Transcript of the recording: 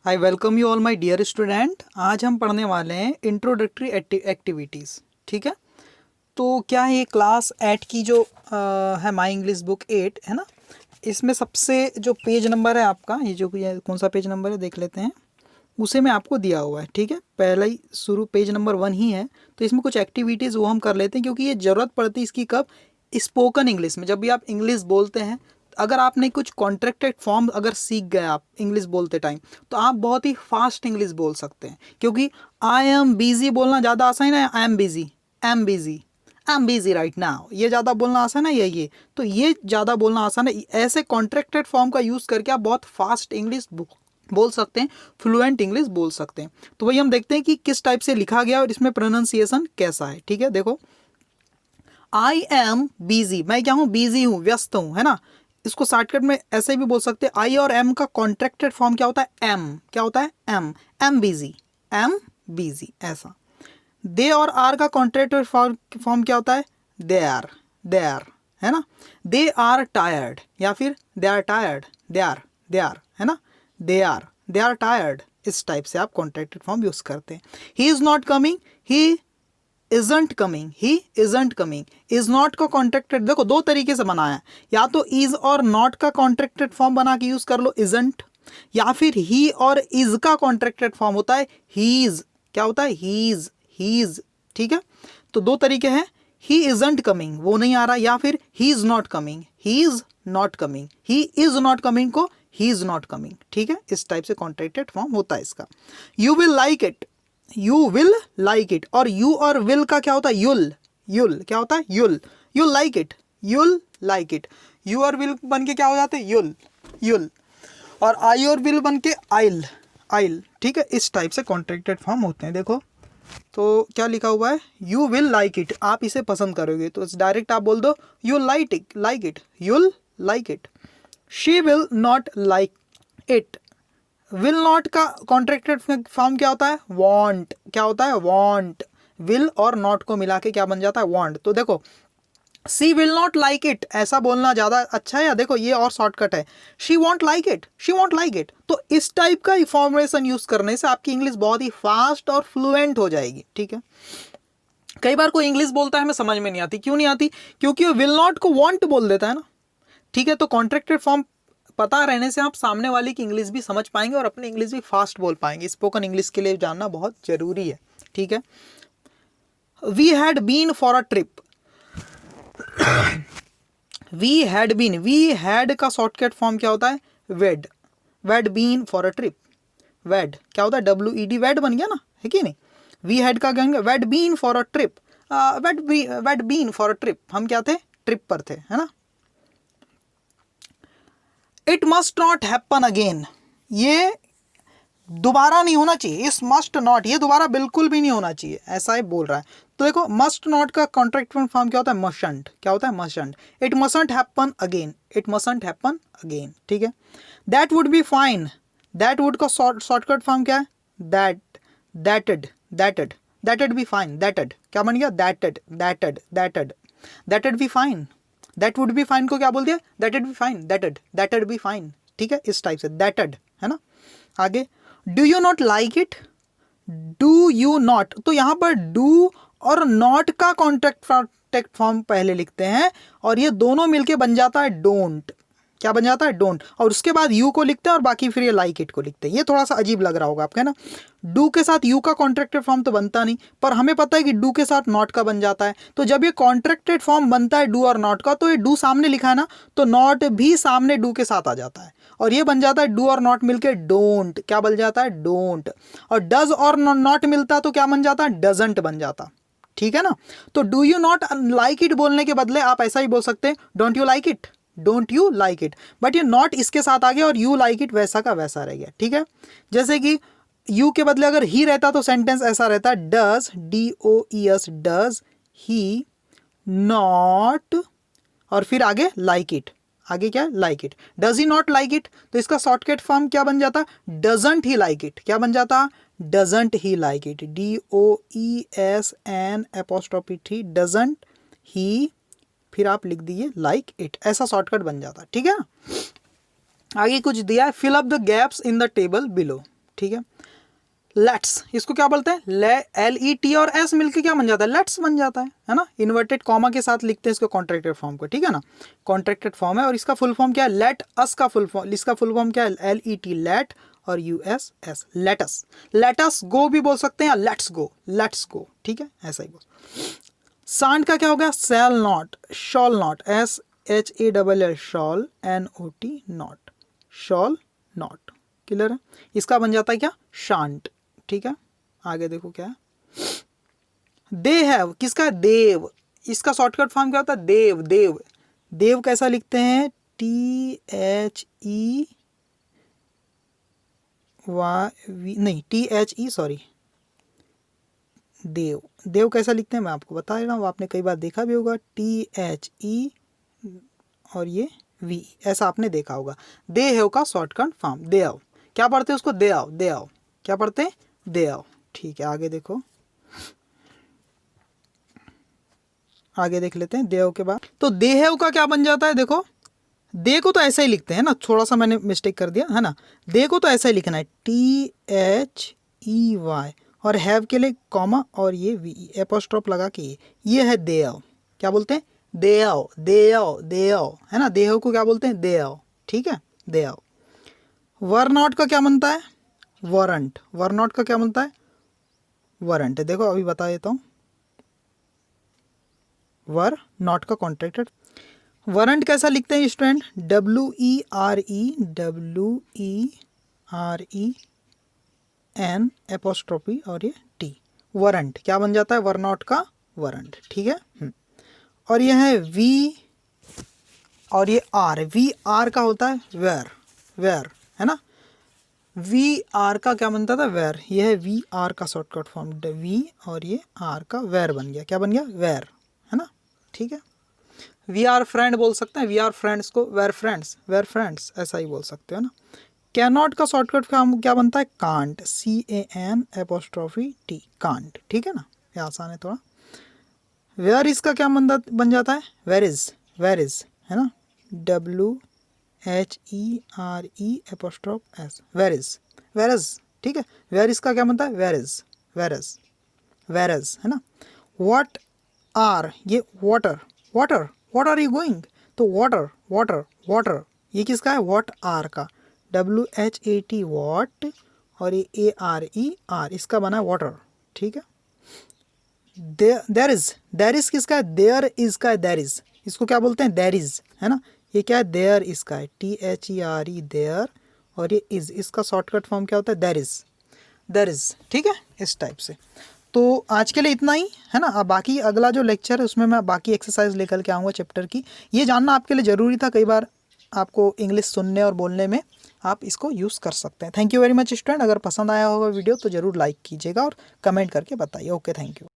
I welcome you all my dear student. आज हम पढ़ने वाले हैं इंट्रोडक्टरी एक्टिविटीज़। ठीक है, तो क्या है ये क्लास 8 की जो है माई इंग्लिश बुक 8 है ना। इसमें सबसे जो पेज नंबर है आपका, ये कौन सा पेज नंबर है देख लेते हैं। उसे में आपको दिया हुआ है। ठीक है, पहला ही शुरू पेज नंबर 1 ही है। तो इसमें कुछ एक्टिविटीज़ वो हम कर लेते हैं, क्योंकि ये ज़रूरत पड़ती है इसकी कब, स्पोकन इंग्लिश में। जब भी आप इंग्लिश बोलते हैं, अगर आपने कुछ कॉन्ट्रैक्टेड फॉर्म अगर सीख गए आप इंग्लिश बोलते टाइम, तो आप बहुत ही फास्ट इंग्लिश बोल सकते हैं। क्योंकि आई एम बिजी बोलना ज़्यादा आसान है, I am busy, I am busy, I am busy right now, ये ज़्यादा बोलना आसान है। ये तो ये ज़्यादा बोलना आसान है। ऐसे कॉन्ट्रैक्टेड फॉर्म का यूज़ करके आप बहुत फास्ट इंग्लिश बोल सकते हैं, फ्लुएंट इंग्लिश बोल सकते हैं। तो वही हम देखते हैं कि किस टाइप से लिखा गया और इसमें प्रोनाउंसिएशन कैसा है। ठीक है, देखो आई एम बिजी, मैं क्या हूँ, बिजी हूँ, व्यस्त हूँ, है ना। इसको शॉर्टकट में ऐसे भी बोल सकते हैं। आई और एम का कॉन्ट्रैक्टेड फॉर्म क्या होता है, एम। क्या होता है, am, am busy, am busy, ऐसा। दे और आर का कॉन्ट्रैक्टेड फॉर्म क्या होता है, दे आर, दे आर, है ना। दे आर टायर्ड, या फिर they are tired, they are, they are, है ना। दे आर टायर्ड, इस टाइप से आप कॉन्ट्रैक्टेड फॉर्म यूज करते हैं। He is not coming, he isn't coming, he isn't coming. Is not का कॉन्ट्रैक्टेड देखो दो तरीके से बनाया है, या तो इज और नॉट का कॉन्ट्रैक्टेड फॉर्म बना के यूज कर लो, इजंट, या फिर ही और इज का कॉन्ट्रैक्टेड फॉर्म होता है हीज। क्या होता है, हीज, हीज। ठीक है, तो दो तरीके हैं, ही इजंट कमिंग वो नहीं आ रहा, या फिर ही is not coming, he is not coming, he is not coming को ही इज नॉट कमिंग। ठीक है, इस टाइप से कॉन्ट्रैक्टेड फॉर्म होता है इसका। You will like it, you will like it. और यू और विल का क्या होता है, युल, युल। क्या होता है, you'll, you'll like it, you'll like it. You और विल बन के क्या हो जाते हैं, युल, युल। और आई और विल बन के आइल, आइल। ठीक है, इस टाइप से कॉन्ट्रैक्टेड फॉर्म होते हैं। देखो तो क्या लिखा हुआ है, यू विल लाइक इट, आप इसे पसंद करोगे, तो डायरेक्ट आप बोल दो you like it, like it, you'll like it. She will not like it. Will not का कॉन्ट्रैक्टेड फॉर्म क्या होता है, वांट। क्या होता है, वांट। विल और नॉट को मिला के क्या बन जाता है, वांट। तो देखो सी विल नॉट लाइक इट, ऐसा बोलना ज़्यादा अच्छा है, या देखो ये और शॉर्टकट है, she want like it, she want like it. तो इस टाइप का फॉर्मेशन यूज करने से आपकी इंग्लिश बहुत ही फास्ट और फ्लुएंट हो जाएगी। ठीक है, कई बार कोई इंग्लिश बोलता है हमें समझ में नहीं आती, क्यों नहीं आती, क्योंकि वो विल नॉट को वांट बोल देता है ना। ठीक है, तो कॉन्ट्रैक्टेड फॉर्म पता रहने से आप सामने वाले की इंग्लिश भी समझ पाएंगे और अपनी इंग्लिश भी फास्ट बोल पाएंगे। स्पोकन इंग्लिश के लिए जानना बहुत जरूरी है। ठीक है, we had been for a trip, we had been, we had का शॉर्टकट फॉर्म क्या होता है, we'd, we'd been for a trip. We'd क्या होता है, WED, वेड बन गया ना, है कि नहीं। वी हैड का कहेंगे we'd been for a trip, we'd been for a trip, हम क्या थे, ट्रिप पर थे, है ना। It must not happen again, ये दोबारा नहीं होना चाहिए, इस मस्ट नॉट, ये दोबारा बिल्कुल भी नहीं होना चाहिए, ऐसा ही बोल रहा है। तो देखो मस्ट नॉट का कॉन्ट्रैक्ट फॉर्म क्या होता है, मशंट। क्या होता है, mustn't. It mustn't happen again, it mustn't happen again. ठीक है, that would be fine, that would का शॉर्टकट फॉर्म क्या है, that, that'd, that'd, that'd be fine, that'd क्या बन गया, that'd, that'd, that'd, that'd be fine. That would be fine को क्या बोल दिया, that'd be fine, that'd, that'd be fine. ठीक है, इस टाइप से दैटेड, है ना। आगे, do you not like it, do you not, तो यहां पर डू और नॉट का कॉन्ट्रैक्ट फॉर्म पहले लिखते हैं, और ये दोनों मिलके बन जाता है डोंट। क्या बन जाता है, डोंट। और उसके बाद यू को लिखते हैं और बाकी फिर ये लाइक इट को लिखते हैं। ये थोड़ा सा अजीब लग रहा होगा आपका, है ना। डू के साथ यू का कॉन्ट्रैक्टेड फॉर्म तो बनता नहीं, पर हमें पता है कि डू के साथ नॉट का बन जाता है। तो जब ये कॉन्ट्रैक्टेड फॉर्म बनता है डू और नॉट का, तो ये डू सामने लिखा है ना, तो नॉट भी सामने डू के साथ आ जाता है, और ये बन जाता है डू और नॉट मिलके डोंट। क्या बन जाता है, डोंट। और डज और नॉट मिलता तो क्या बन जाता है, डजंट बन जाता। ठीक है ना। तो do you not like it बोलने के बदले आप ऐसा ही बोल सकते हैं, don't you like it, don't you like it. But ये नॉट इसके साथ आ गया और यू लाइक इट वैसा का वैसा रह गया। ठीक है, जैसे कि यू के बदले अगर ही रहता तो सेंटेंस ऐसा रहता, does, DOES, does he not, और फिर आगे लाइक इट, आगे क्या है, like it. Does he not like it, तो इसका शॉर्टकट फॉर्म क्या बन जाता, डजंट ही लाइक इट। क्या बन जाता, doesn't he like it, DOESN', doesn't ही, फिर आप लिख दीजिए लाइक इट, ऐसा शॉर्टकट बन जाता। ठीक है ना। आगे कुछ दिया है, fill up the gaps in the table below. ठीक है। लेट्स, इसको क्या बोलते हैं, LET और S मिलके क्या बन जाता है, लेट्स बन जाता है ना। इन्वर्टेड कॉमा के साथ लिखते हैं इसको कॉन्ट्रैक्टेड फॉर्म को, ठीक है ना। कॉन्ट्रैक्टेड फॉर्म है और इसका फुल फॉर्म क्या है, लेट अस का फुल फॉर्म, इसका फुल फॉर्म क्या है, LET लेट और USS लेटस। लेटस गो भी बोल सकते हैं या लेट्स गो, ठीक है, ऐसा ही बोल। सांड का क्या हो गया, shall not, shawl not, SHALL shawl, NOT not, shawl not, clear है। इसका बन जाता है क्या, शांट, ठीक है। आगे देखो क्या है, दे हैव, किसका है, देव, इसका शॉर्टकट फॉर्म क्या होता है, देव, देव, देव कैसा लिखते हैं, THEY, नहीं THE, सॉरी, देव, देव कैसा लिखते हैं मैं आपको बता रहा हूँ, आपने कई बार देखा भी होगा, THE और ये V, ऐसा आपने देखा होगा। दे हैव का शॉर्टकट फॉर्म, दे आओ, क्या पढ़ते हैं उसको, दे आओ, दे आओ, क्या पढ़ते हैं, दे आओ, ठीक है। आगे देखो, आगे देख लेते हैं दे आओ के बाद। तो दे हैव का क्या बन जाता है, देखो दे को तो ऐसा ही लिखते हैं ना, थोड़ा सा मैंने मिस्टेक कर दिया है ना, दे को तो ऐसा ही लिखना है THEY और हैव के लिए कॉमा और ये VE एपोस्ट्रोफ लगा के, ये है दे आओ, क्या बोलते हैं, दे आओ, दे आओ, दे आओ, है ना। दे आओ को क्या बोलते हैं, दे आओ, ठीक है, दे आओ। वर नॉट का क्या बनता है, वारंट, वर नॉट का क्या बनता है, वारंट, देखो अभी बता देता हूँ, वर नॉट का कॉन्ट्रैक्टेड। वारंट कैसा लिखते हैं स्टूडेंट, WEREN एपोस्ट्रोफी और ये T, वारंट क्या बन जाता है, वर नॉट का वारंट, ठीक है। और ये है V और ये R, VR का होता है वेर, वेर, है ना। VR का क्या बनता था, वेर, ये है VR का शॉर्टकट फॉर्म, V और ये R का वेर बन गया, क्या बन गया, वेर, है ना, ठीक है। वी आर फ्रेंड बोल सकते हैं, वी आर फ्रेंड्स को वेर फ्रेंड्स ऐसा ही बोल सकते हो ना। कैन नॉट का शॉर्टकट क्या बनता है, can't, CAN apostrophe T, can't, ठीक है ना, ये आसान है थोड़ा। वेयर इज का क्या बन जाता है, वेर इज, है ना, WHERE apostrophe S, where is, ठीक है। वेयर इज का क्या बनता है, वेर इज, है ना। व्हाट आर, ये water, what are you going, तो वाटर, ये किसका है, व्हाट आर का, WHAT वॉट और ये ARER, इसका बना है वाटर, ठीक है। देयर इज किसका है, देयर इज का है, देयर इज, इसको क्या बोलते हैं, देयर इज, है ना। ये क्या है, देयर इज का है, THERE देयर और ये इज, इसका शॉर्टकट फॉर्म क्या होता है, देयर इज, ठीक है, इस टाइप से। तो आज के लिए इतना ही, है ना। अब बाकी अगला जो लेक्चर है उसमें मैं बाकी एक्सरसाइज लेकर के आऊँगा चैप्टर की। ये जानना आपके लिए ज़रूरी था, कई बार आपको इंग्लिश सुनने और बोलने में आप इसको यूज़ कर सकते हैं। Thank you very much student. अगर पसंद आया होगा वीडियो तो ज़रूर लाइक कीजिएगा और कमेंट करके बताइए। Okay, thank you.